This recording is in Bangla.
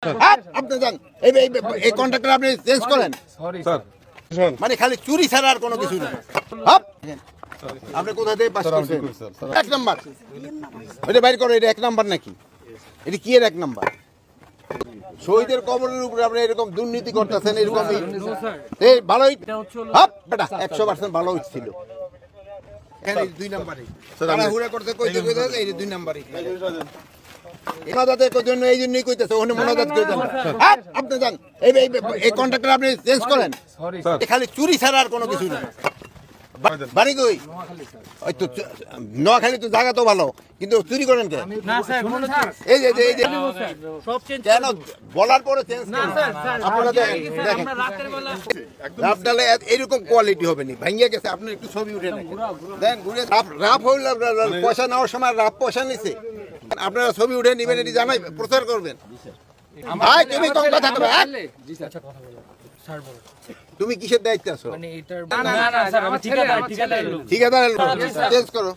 আপনি যান এই কন্ট্রাক্টর আপনি চেঞ্জ করেন মানে খালি চুরি ছাড়া আর কোনো কিছু না। আপনি কোথা থেকে পাস করছেন? এক নাম্বার এটা বাইর করো। এটা এক নাম্বার নাকি? এটা কি এর এক নাম্বার? শহীদের কবরের উপরে আপনি এরকম দুর্নীতি করতেছেন। এরকম ভালোই বেটা 100% ভালো হচ্ছিল। এখানে 2 নাম্বারই তাড়াহুড়া করতে কইতে এই 2 নাম্বারই মনাজাতের জন্য এই জন্যই কইতেছে ওখানে মনাজাত করে দেন। আপনি যান এই কন্ট্রাক্টর আপনি চেঞ্জ করেন খালি চুরি ছাড়া আর কোনো কিছু না। বাড়ি কই? ওই তো নোয়াখালী তো জায়গা তো ভালো কিন্তু চুরি করেন কেন? এই যে কেন বলার পরে চেঞ্জ আপনারা আপনারা এরকম কোয়ালিটি হবে না। ভাঙিয়া গেছে আপনি একটু ছবি উঠে দেন ঘুরে রাফ হইল পয়সা নেওয়ার সময় রাফ পয়সা নিছে আপনারা ছবি উঠে নিবেন এটি জানাই প্রচার করবেন। তুমি কম কথা কবে? তুমি কিসের দায়িত্বে আছো? ঠিকাদার চেঞ্জ করো।